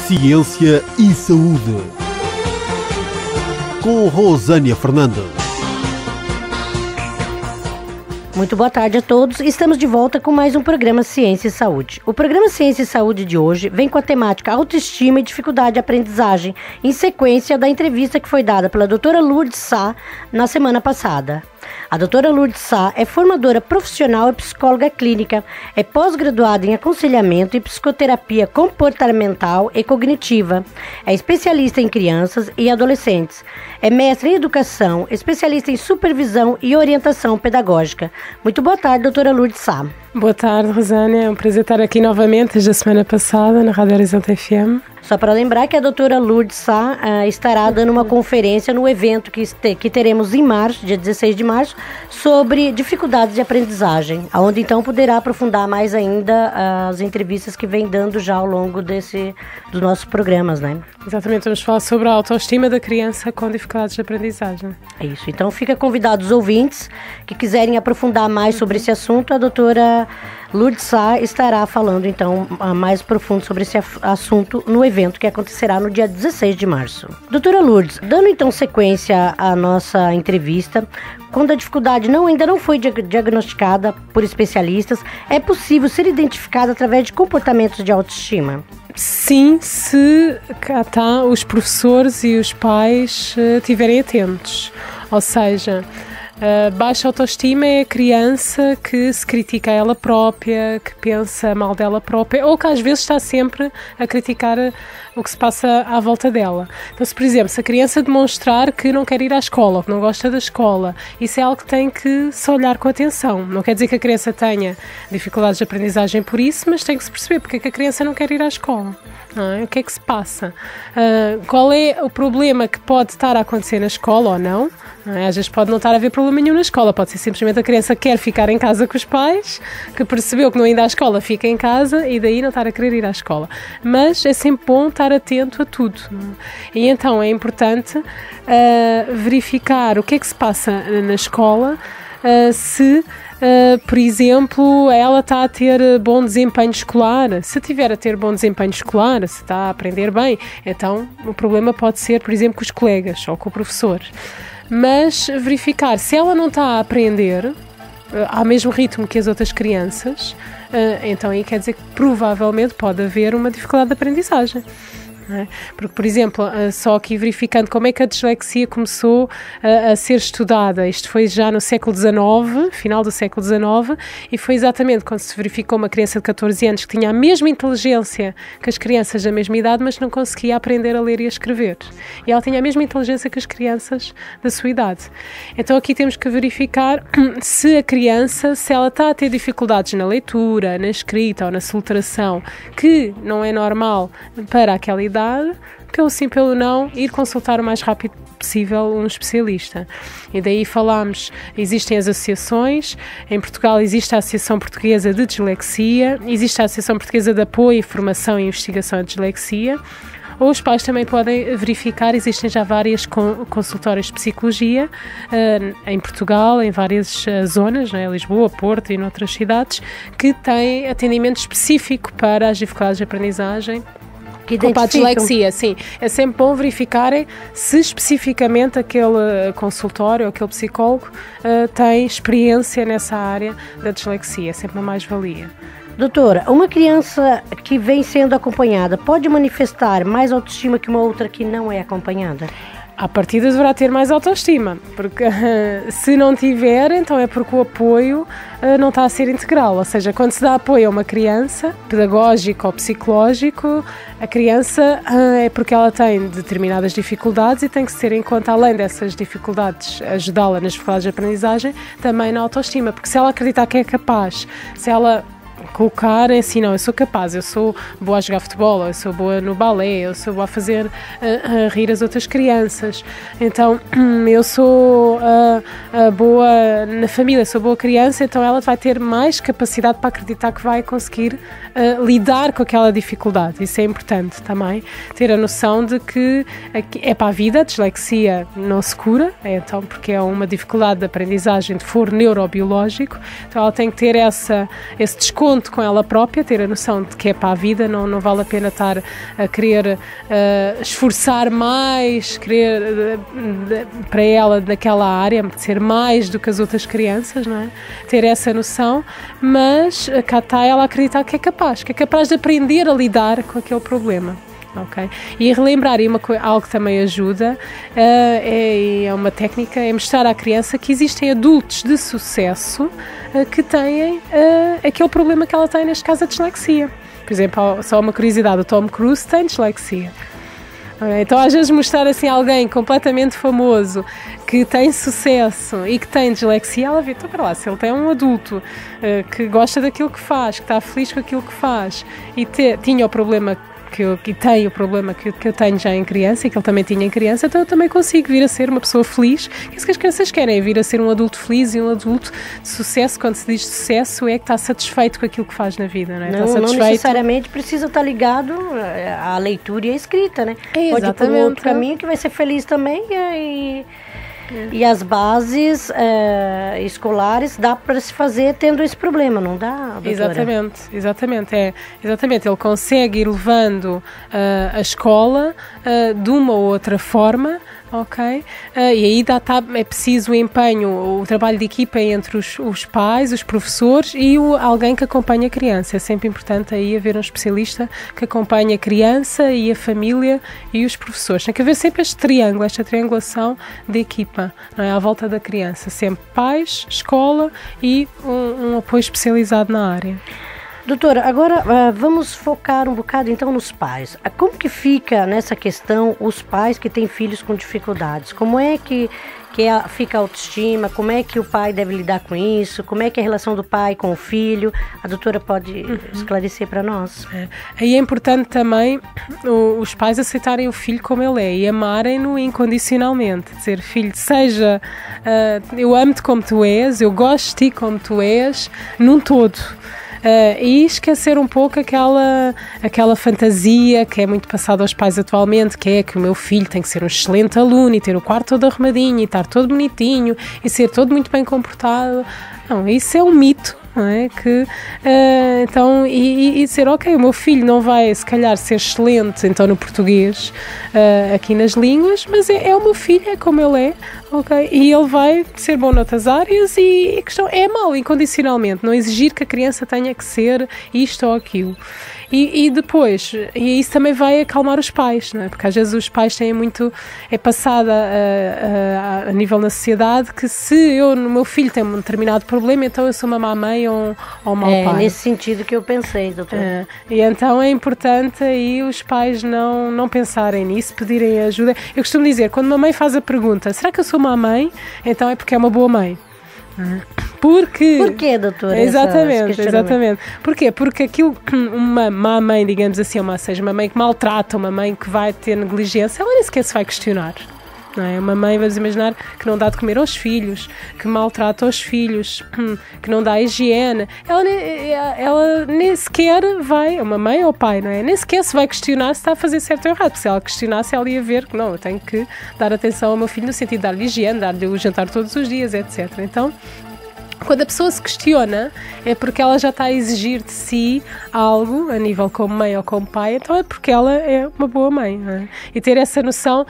Ciência e Saúde, com Rosânia Fernandes. Muito boa tarde a todos. Estamos de volta com mais um programa Ciência e Saúde. O programa Ciência e Saúde de hoje vem com a temática autoestima e dificuldade de aprendizagem, em sequência da entrevista que foi dada pela doutora Lourdes Sá na semana passada. A doutora Lourdes Sá é formadora profissional e psicóloga clínica, é pós-graduada em aconselhamento e psicoterapia comportamental e cognitiva, é especialista em crianças e adolescentes, é mestre em educação, especialista em supervisão e orientação pedagógica. Muito boa tarde, doutora Lourdes Sá. Boa tarde, Rosânia. É um prazer estar aqui novamente desde a semana passada na Rádio Horizonte FM. Só para lembrar que a doutora Lourdes Sá estará dando uma conferência no evento que teremos em março, dia 16 de março, sobre dificuldades de aprendizagem, onde então poderá aprofundar mais ainda as entrevistas que vem dando já ao longo dos nossos programas, né? Exatamente, vamos falar sobre a autoestima da criança com dificuldades de aprendizagem. É isso, então fica convidado os ouvintes que quiserem aprofundar mais sobre esse assunto, a doutora Lourdes Sá estará falando então mais profundo sobre esse assunto no evento que acontecerá no dia 16 de março. Doutora Lourdes, dando então sequência à nossa entrevista, quando a dificuldade ainda não foi diagnosticada por especialistas, é possível ser identificada através de comportamentos de autoestima? Sim, se os professores e os pais estiverem atentos. Ou seja, baixa autoestima é a criança que se critica a ela própria, que pensa mal dela própria, ou que às vezes está sempre a criticar o que se passa à volta dela. Então, se, por exemplo, se a criança demonstrar que não quer ir à escola, ou que não gosta da escola, isso é algo que tem que se olhar com atenção. Não quer dizer que a criança tenha dificuldades de aprendizagem por isso, mas tem que se perceber porque é que a criança não quer ir à escola. Não é? O que é que se passa? Qual é o problema que pode estar a acontecer na escola ou não? Às vezes pode não estar a haver problema nenhum na escola, pode ser simplesmente a criança que quer ficar em casa com os pais, que percebeu que não ir à escola, fica em casa e daí não estar a querer ir à escola. Mas é sempre bom estar atento a tudo. E então é importante verificar o que é que se passa na escola, se por exemplo, ela está a ter bom desempenho escolar. Se tiver a ter bom desempenho escolar, se está a aprender bem, então o problema pode ser, por exemplo, com os colegas ou com o professor. Mas verificar se ela não está a aprender ao mesmo ritmo que as outras crianças, então aí quer dizer que provavelmente pode haver uma dificuldade de aprendizagem. Porque, por exemplo, só aqui verificando como é que a dislexia começou a ser estudada, isto foi já no século XIX, final do século XIX, e foi exatamente quando se verificou uma criança de 14 anos que tinha a mesma inteligência que as crianças da mesma idade, mas não conseguia aprender a ler e a escrever. E ela tinha a mesma inteligência que as crianças da sua idade. Então aqui temos que verificar se a criança, se ela está a ter dificuldades na leitura, na escrita ou na soltração, que não é normal para aquela idade, pelo sim, pelo não, ir consultar o mais rápido possível um especialista. E daí falámos, existem as associações, em Portugal existe a Associação Portuguesa de Dislexia, existe a Associação Portuguesa de Apoio, Formação e Investigação de Dislexia. Ou os pais também podem verificar, existem já várias consultórios de psicologia em Portugal, em várias zonas, né, Lisboa, Porto e noutras cidades, que têm atendimento específico para as dificuldades de aprendizagem. Com a dislexia, sim. É sempre bom verificarem se especificamente aquele consultório ou aquele psicólogo tem experiência nessa área da dislexia. É sempre uma mais-valia. Doutora, uma criança que vem sendo acompanhada pode manifestar mais autoestima que uma outra que não é acompanhada? À partida deverá ter mais autoestima, porque se não tiver, então é porque o apoio não está a ser integral. Ou seja, quando se dá apoio a uma criança, pedagógico ou psicológico, a criança é porque ela tem determinadas dificuldades e tem que se ter em conta, além dessas dificuldades, ajudá-la nas dificuldades de aprendizagem, também na autoestima. Porque se ela acreditar que é capaz, se ela colocar assim, não, eu sou capaz, eu sou boa a jogar futebol, eu sou boa no balé, eu sou boa a fazer rir as outras crianças, então eu sou boa na família, sou boa criança, então ela vai ter mais capacidade para acreditar que vai conseguir lidar com aquela dificuldade. Isso é importante também, ter a noção de que é para a vida, a dislexia não se cura, então, porque é uma dificuldade de aprendizagem de foro neurobiológico, então ela tem que ter esse desconto ponto com ela própria, ter a noção de que é para a vida, não vale a pena estar a querer esforçar mais, querer para ela naquela área, ser mais do que as outras crianças, não é? Ter essa noção, mas cá está ela a acreditar que é capaz de aprender a lidar com aquele problema. Okay. E relembrar, algo que também ajuda, é uma técnica, é mostrar à criança que existem adultos de sucesso que têm aquele problema que ela tem, neste caso a dislexia. Por exemplo, só uma curiosidade, o Tom Cruise tem dislexia. Então às vezes mostrar assim alguém completamente famoso que tem sucesso e que tem dislexia, ela vê, então para lá, se ele tem um adulto que gosta daquilo que faz, que está feliz com aquilo que faz e tinha o problema que tem o problema que eu tenho já em criança e que ele também tinha em criança, então eu também consigo vir a ser uma pessoa feliz. Que é isso que as crianças querem, é vir a ser um adulto feliz e um adulto de sucesso. Quando se diz sucesso é que está satisfeito com aquilo que faz na vida, não é? Não necessariamente precisa estar ligado à leitura e à escrita, né? Pode ir por um outro caminho que vai ser feliz também e as bases escolares dá para se fazer tendo esse problema, não dá, doutora? Exatamente. Ele consegue ir levando a escola de uma ou outra forma, ok? E aí é preciso o empenho, o trabalho de equipa entre os pais, os professores e alguém que acompanha a criança. É sempre importante aí haver um especialista que acompanhe a criança e a família e os professores. Tem que haver sempre este triângulo, esta triangulação de equipa, não é? À volta da criança. Sempre pais, escola e um apoio especializado na área. Doutora, agora vamos focar um bocado então nos pais. Como que fica nessa questão os pais que têm filhos com dificuldades? Como é que fica a autoestima? Como é que o pai deve lidar com isso? Como é que é a relação do pai com o filho? A doutora pode esclarecer para nós? Aí é importante também os pais aceitarem o filho como ele é e amarem-no incondicionalmente. Dizer, filho, seja eu amo-te como tu és, eu gosto de ti como tu és, num todo. E esquecer um pouco aquela fantasia que é muito passada aos pais atualmente, que é que o meu filho tem que ser um excelente aluno e ter o quarto todo arrumadinho e estar todo bonitinho e ser todo muito bem comportado. Não, isso é um mito. Não é? Então, e dizer, ok, o meu filho não vai se calhar ser excelente então no português aqui nas línguas, mas é o meu filho, é como ele é, ok? E ele vai ser bom noutras áreas e a questão é amá-lo incondicionalmente, não exigir que a criança tenha que ser isto ou aquilo. E depois, e isso também vai acalmar os pais, não é? Porque às vezes os pais têm muito, é passada a nível na sociedade que se o meu filho tem um determinado problema, então eu sou uma má mãe ou mau pai. É nesse sentido que eu pensei, doutora. E então é importante aí os pais não pensarem nisso, pedirem ajuda. Eu costumo dizer, quando uma mãe faz a pergunta, será que eu sou má mãe? Então é porque é uma boa mãe. Porquê, doutora? Exatamente. Porquê? Porque uma má mãe, digamos assim, seja uma mãe que maltrata, uma mãe que vai ter negligência, ela nem sequer se vai questionar. Não é? Uma mãe, vamos imaginar, que não dá de comer aos filhos, que maltrata os filhos, que não dá higiene, ela nem sequer vai, uma mãe ou pai, não é? Nem sequer se vai questionar se está a fazer certo ou errado, porque se ela questionasse, ela ia ver que não, eu tenho que dar atenção ao meu filho no sentido de dar-lhe higiene, dar-lhe o jantar todos os dias, etc. Então, quando a pessoa se questiona, é porque ela já está a exigir de si algo, a nível como mãe ou como pai, então é porque ela é uma boa mãe. Não é? E ter essa noção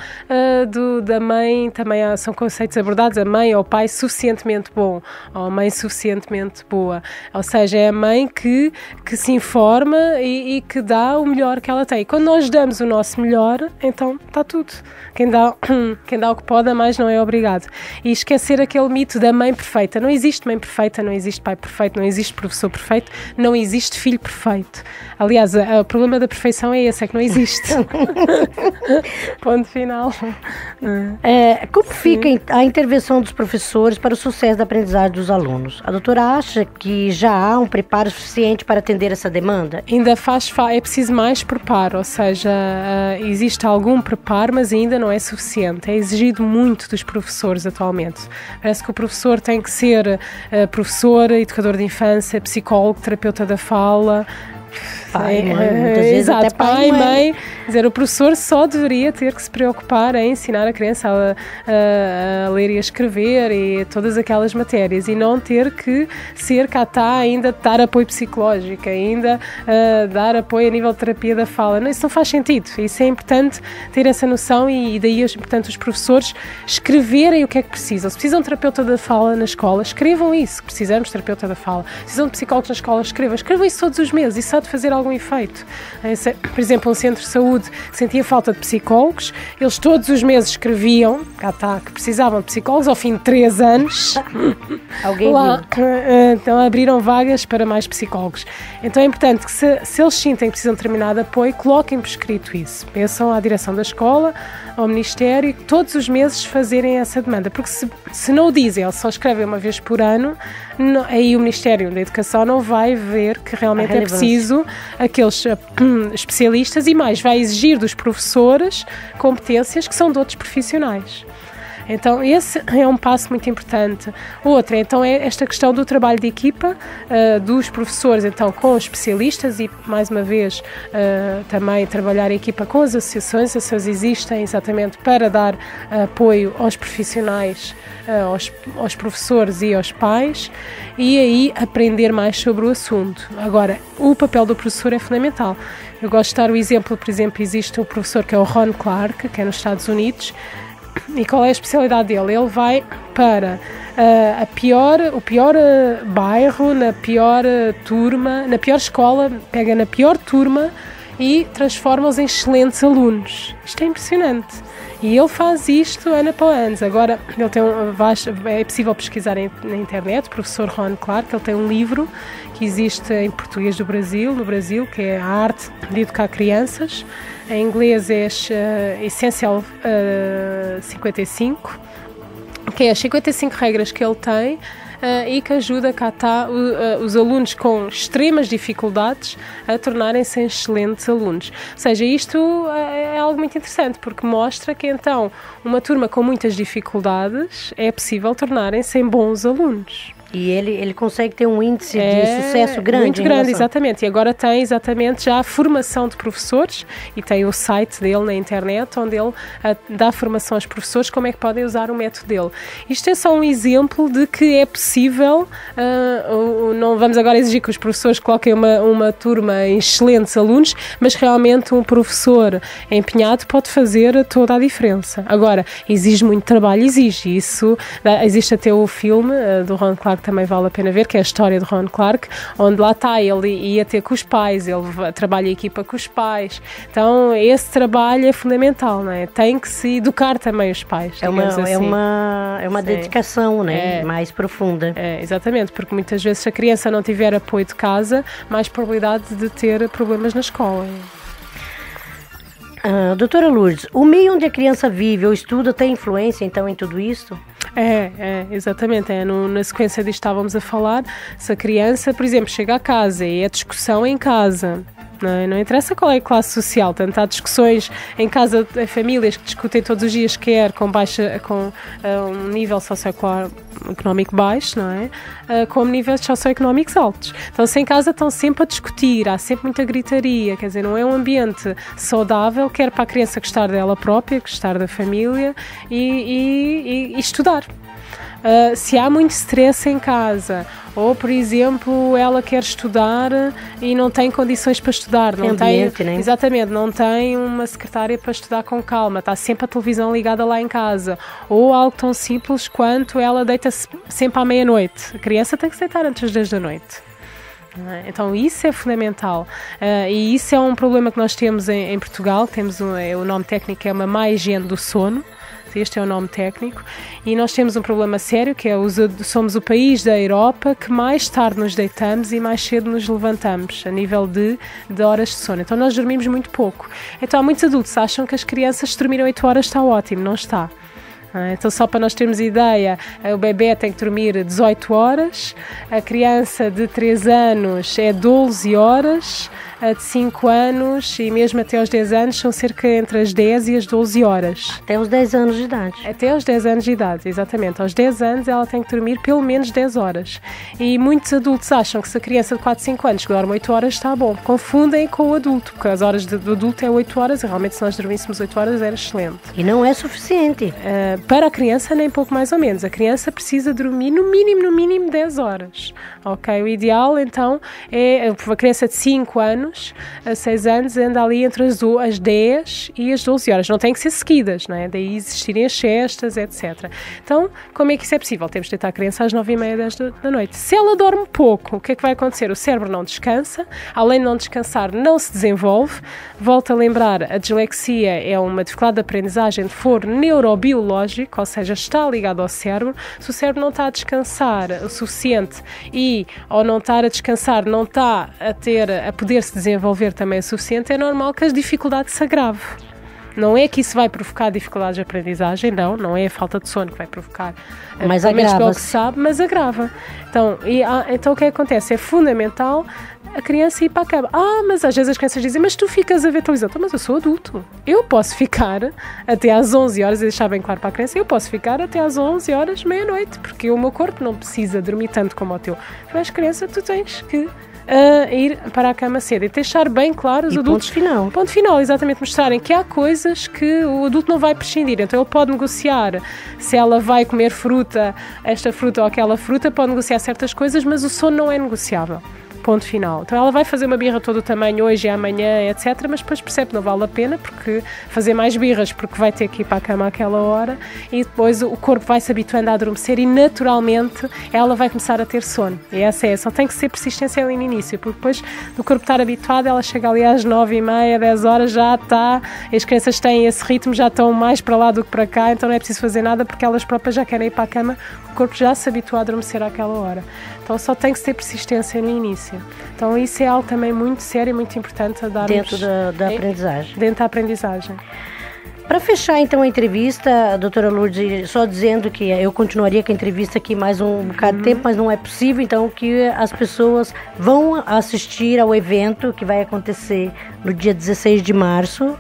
da mãe, também são conceitos abordados, a mãe ou o pai suficientemente bom, ou a mãe suficientemente boa. Ou seja, é a mãe que se informa e que dá o melhor que ela tem. E quando nós damos o nosso melhor, então está tudo. Quem dá o que pode, a mais não é obrigado. E esquecer aquele mito da mãe perfeita. Não existe mãe perfeita, não existe pai perfeito, não existe professor perfeito, não existe filho perfeito. Aliás, o problema da perfeição é esse, é que não existe. Ponto final. Como fica a intervenção dos professores para o sucesso da aprendizagem dos alunos? A doutora acha que já há um preparo suficiente para atender essa demanda? Ainda é preciso mais preparo, ou seja, existe algum preparo, mas ainda não é suficiente. É exigido muito dos professores atualmente. Parece que o professor tem que ser professor, educador de infância, psicólogo, terapeuta da fala, pai, mãe, muitas vezes exato, até pai, mãe. dizer, o professor só deveria ter que se preocupar em ensinar a criança a ler e a escrever e todas aquelas matérias, e não ter que ser cá está ainda dar apoio psicológico, ainda dar apoio a nível de terapia da fala. Não, isso não faz sentido. Isso é importante ter essa noção, e daí é importante os professores escreverem o que é que precisam. Se precisam de terapeuta da fala na escola, escrevam isso. Precisamos de terapeuta da fala. Se precisam de psicólogos na escola, escrevam isso todos os meses. Isso há de fazer algum efeito. Por exemplo, um centro de saúde que sentia falta de psicólogos, eles todos os meses escreviam que precisavam de psicólogos ao fim de 3 anos. Alguém lá, então abriram vagas para mais psicólogos. Então é importante que se eles sentem que precisam de determinado apoio, coloquem por escrito isso. Peçam à direção da escola, ao Ministério, todos os meses fazerem essa demanda, porque se não o dizem, eles só escrevem uma vez por ano, aí o Ministério da Educação não vai ver que realmente é preciso aqueles especialistas, e mais, vai exigir dos professores competências que são de outros profissionais. Então esse é um passo muito importante. Outra, então, é esta questão do trabalho de equipa dos professores, então, com os especialistas, e mais uma vez também trabalhar em equipa com as associações. As associações existem exatamente para dar apoio aos profissionais, aos professores e aos pais, e aí aprender mais sobre o assunto. Agora, o papel do professor é fundamental. Eu gosto de dar o exemplo, por exemplo, existe um professor que é o Ron Clark, que é nos Estados Unidos. E qual é a especialidade dele? Ele vai para o pior bairro, na pior turma, na pior escola, pega na pior turma e transforma-os em excelentes alunos. Isto é impressionante. E ele faz isto ano após ano. Agora, ele tem é possível pesquisar na internet, o professor Ron Clark, ele tem um livro que existe em português no Brasil, que é A Arte de Educar Crianças. Em inglês é Essential 55, que é as 55 regras que ele tem e que ajuda os alunos com extremas dificuldades a tornarem-se excelentes alunos. Ou seja, isto é algo muito interessante, porque mostra que então uma turma com muitas dificuldades é possível tornarem-se bons alunos. E ele consegue ter um índice de sucesso grande. Muito grande, exatamente. E agora tem exatamente já a formação de professores, e tem o site dele na internet, onde ele dá formação aos professores como é que podem usar o método dele. Isto é só um exemplo de que é possível, não vamos agora exigir que os professores coloquem uma turma em excelentes alunos, mas realmente um professor empenhado pode fazer toda a diferença. Agora, exige muito trabalho, exige isso. Existe até o filme do Ron Clark, também vale a pena ver, que é a história de Ron Clark, onde lá está, ele ia ter com os pais, ele trabalha em equipa com os pais. Então esse trabalho é fundamental, não é? Tem que se educar também os pais, é uma dedicação, né? Mais profunda. Exatamente, porque muitas vezes se a criança não tiver apoio de casa, mais probabilidade de ter problemas na escola. Doutora Lourdes, o meio onde a criança vive ou estuda tem influência então em tudo isso? Exatamente. Na sequência disto estávamos a falar, se a criança, por exemplo, chega a casa e é discussão em casa, não interessa qual é a classe social, tanto há discussões em casa, famílias que discutem todos os dias, quer com um nível socioeconómico baixo, não é? Como níveis socioeconómicos altos. Então, se em casa estão sempre a discutir, há sempre muita gritaria, quer dizer, não é um ambiente saudável, quer para a criança gostar dela própria, gostar da família e estudar. Se há muito stress em casa, ou por exemplo ela quer estudar e não tem condições para estudar, exatamente, não tem uma secretária para estudar com calma, está sempre a televisão ligada lá em casa, ou algo tão simples quanto ela deita-se sempre à meia-noite. A criança tem que se deitar antes das 10 da noite. Então isso é fundamental, e isso é um problema que nós temos em Portugal. Temos o nome técnico é uma má higiene do sono. Este é o nome técnico, e nós temos um problema sério, que somos o país da Europa que mais tarde nos deitamos e mais cedo nos levantamos, a nível de horas de sono. Então nós dormimos muito pouco. Então há muitos adultos que acham que as crianças, se dormirem 8 horas está ótimo, não está. Então, só para nós termos ideia, o bebê tem que dormir 18 horas, a criança de 3 anos é 12 horas, de 5 anos e mesmo até aos 10 anos são cerca entre as 10 e as 12 horas. Até os 10 anos de idade. Até aos 10 anos de idade, exatamente. Aos 10 anos ela tem que dormir pelo menos 10 horas. E muitos adultos acham que se a criança de 4, 5 anos dorme 8 horas está bom. Confundem com o adulto, porque as horas do adulto é 8 horas e realmente se nós dormíssemos 8 horas era excelente. E não é suficiente. Para a criança nem pouco mais ou menos. A criança precisa dormir no mínimo 10 horas. Ok? O ideal então é a criança de 5 anos a 6 anos anda ali entre as 10 e as 12 horas. Não tem que ser seguidas, não é? Daí existirem as cestas, etc. Então, como é que isso é possível? Temos de deitar a criança às 9h30, 10 da noite. Se ela dorme pouco, o que é que vai acontecer? O cérebro não descansa, além de não descansar, não se desenvolve. Volto a lembrar, a dislexia é uma dificuldade de aprendizagem de foro neurobiológico, ou seja, está ligado ao cérebro. Se o cérebro não está a descansar o suficiente e, ao não estar a descansar, não está a poder se desenvolver também o suficiente, é normal que as dificuldades se agravem. Não é que isso vai provocar dificuldades de aprendizagem, não é a falta de sono que vai provocar, mas agrava, que sabe, mas agrava. Então o que acontece? É fundamental a criança ir para a cama. Mas às vezes as crianças dizem, mas tu ficas a ver televisão. Então, mas eu sou adulto. Eu posso ficar até às 11 horas, e deixar bem claro para a criança, eu posso ficar até às 11 horas, meia-noite, porque o meu corpo não precisa dormir tanto como o teu. Mas criança, tu tens que ir para a cama cedo e deixar bem claro os adultos. Ponto final, exatamente, mostrarem que há coisas que o adulto não vai prescindir. Então ele pode negociar se ela vai comer fruta, esta fruta ou aquela fruta, pode negociar certas coisas, mas o sono não é negociável. Ponto final. Então ela vai fazer uma birra todo o tamanho hoje e amanhã, etc. Mas depois percebe que não vale a pena porque fazer mais birras porque vai ter que ir para a cama àquela hora e depois o corpo vai se habituando a adormecer e naturalmente ela vai começar a ter sono. E essa é, só tem que ser persistência ali no início, porque depois do corpo estar habituado, ela chega ali às 9h30, 10 horas, já está, as crianças têm esse ritmo, já estão mais para lá do que para cá, então não é preciso fazer nada porque elas próprias já querem ir para a cama, o corpo já se habitua a adormecer àquela hora. Então só tem que ter persistência no início. Então isso é algo também muito sério e muito importante a darmos dentro da aprendizagem. Dentro da aprendizagem. Para fechar então a entrevista, a doutora Lourdes, só dizendo que eu continuaria com a entrevista aqui mais um bocado de tempo, mas não é possível, então que as pessoas vão assistir ao evento que vai acontecer no dia 16 de março,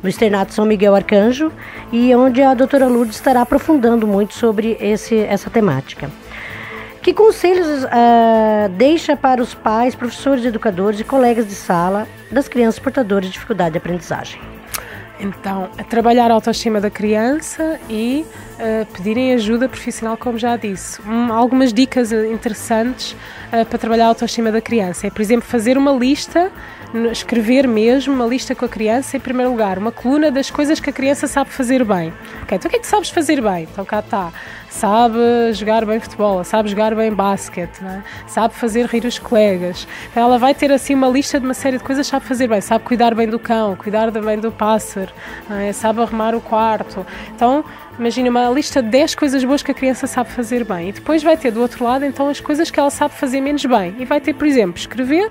no Externato São Miguel Arcanjo, e onde a doutora Lourdes estará aprofundando muito sobre essa temática. Que conselhos deixa para os pais, professores, educadores e colegas de sala das crianças portadoras de dificuldade de aprendizagem? Então, trabalhar a autoestima da criança e pedirem ajuda profissional, como já disse. Algumas dicas interessantes para trabalhar a autoestima da criança é, por exemplo, fazer uma lista, escrever mesmo uma lista com a criança, em primeiro lugar, uma coluna das coisas que a criança sabe fazer bem. Okay, então o que é que sabes fazer bem? Então cá está. Sabe jogar bem futebol, sabe jogar bem basquete, não é? Sabe fazer rir os colegas. Então ela vai ter assim uma lista de uma série de coisas que sabe fazer bem. Sabe cuidar bem do cão, cuidar bem do pássaro, sabe arrumar o quarto. Então, imagina uma lista de 10 coisas boas que a criança sabe fazer bem. E depois vai ter do outro lado, então, as coisas que ela sabe fazer menos bem. E vai ter, por exemplo, escrever,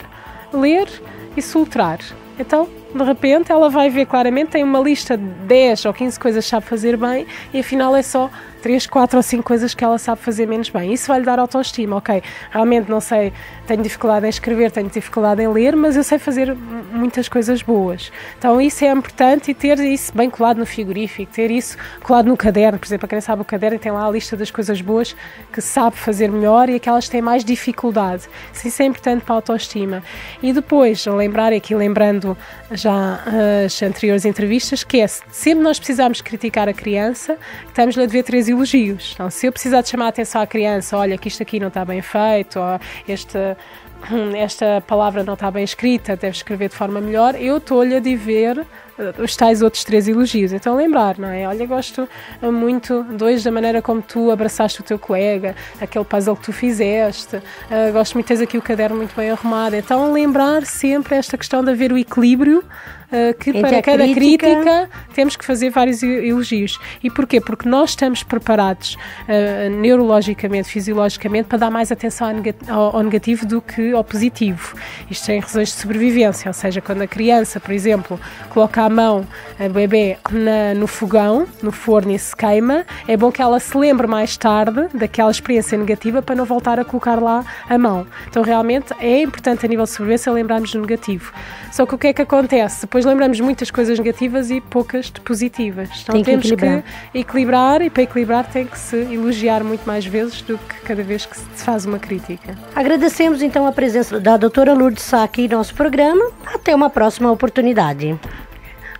ler e soltar. Então, de repente, ela vai ver claramente, tem uma lista de 10 ou 15 coisas que sabe fazer bem e afinal é só 3, 4 ou 5 coisas que ela sabe fazer menos bem. Isso vai-lhe dar autoestima. Ok, realmente não sei, tenho dificuldade em escrever, tenho dificuldade em ler, mas eu sei fazer muitas coisas boas. Então isso é importante e ter isso bem colado no frigorífico, ter isso colado no caderno. Por exemplo, a criança sabe o caderno e tem lá a lista das coisas boas que sabe fazer melhor e aquelas que têm mais dificuldade. Isso é importante para a autoestima. E depois, lembrando já as anteriores entrevistas, que é, sempre nós precisamos criticar a criança, estamos-lhe a dever 3 elogios. Então, se eu precisar de chamar a atenção à criança, olha que isto aqui não está bem feito, ou esta palavra não está bem escrita, deve escrever de forma melhor, eu estou-lhe a dever os tais outros 3 elogios. Então lembrar, não é? Olha, gosto muito, 2, da maneira como tu abraçaste o teu colega, aquele puzzle que tu fizeste, gosto muito, tens aqui o caderno muito bem arrumado. Então lembrar sempre esta questão de haver o equilíbrio, que entre para cada crítica temos que fazer vários elogios. E porquê? Porque nós estamos preparados neurologicamente, fisiologicamente, para dar mais atenção ao negativo do que ao positivo. Isto tem razões de sobrevivência, ou seja, quando a criança, por exemplo, coloca a mão, a bebê, no fogão, no forno e se queima, é bom que ela se lembre mais tarde daquela experiência negativa para não voltar a colocar lá a mão. Então realmente é importante a nível de sobrevivência lembrarmos do negativo. Só que o que é que acontece? Depois lembramos muitas coisas negativas e poucas de positivas. Então temos que equilibrar, e para equilibrar tem que se elogiar muito mais vezes do que cada vez que se faz uma crítica. Agradecemos então a presença da doutora Lourdes Sá aqui em nosso programa. Até uma próxima oportunidade.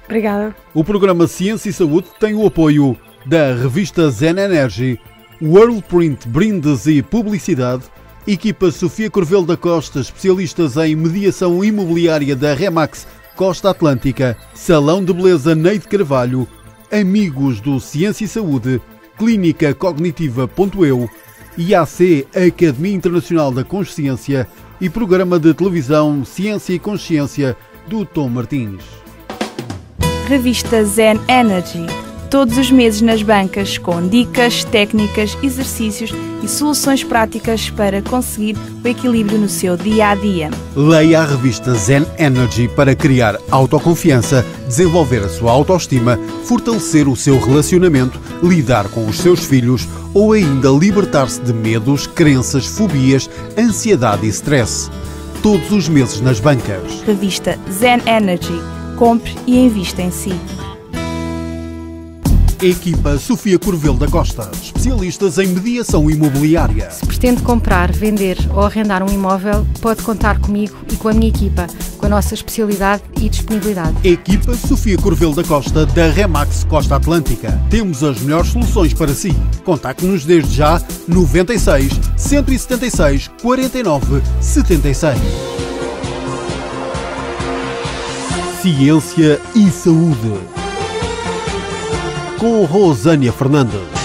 Obrigada. O programa Ciência e Saúde tem o apoio da revista Zen Energy, Worldprint Brindes e Publicidade, equipa Sofia Corvelo da Costa, especialistas em mediação imobiliária da Remax Costa Atlântica, Salão de Beleza Neide Carvalho, amigos do Ciência e Saúde, Clínica Cognitiva.eu, IAC Academia Internacional da Consciência e programa de televisão Ciência e Consciência do Tom Martins. Revista Zen Energy. Todos os meses nas bancas com dicas, técnicas, exercícios e soluções práticas para conseguir o equilíbrio no seu dia-a-dia. Leia a revista Zen Energy para criar autoconfiança, desenvolver a sua autoestima, fortalecer o seu relacionamento, lidar com os seus filhos ou ainda libertar-se de medos, crenças, fobias, ansiedade e stress. Todos os meses nas bancas. Revista Zen Energy. Compre e invista em si. Equipa Sofia Corvelo da Costa, especialistas em mediação imobiliária. Se pretende comprar, vender ou arrendar um imóvel, pode contar comigo e com a minha equipa, com a nossa especialidade e disponibilidade. Equipa Sofia Corvelo da Costa, da Remax Costa Atlântica. Temos as melhores soluções para si. Contacte-nos desde já 96 176 49 76. Ciência e Saúde, com Rosânia Fernandes.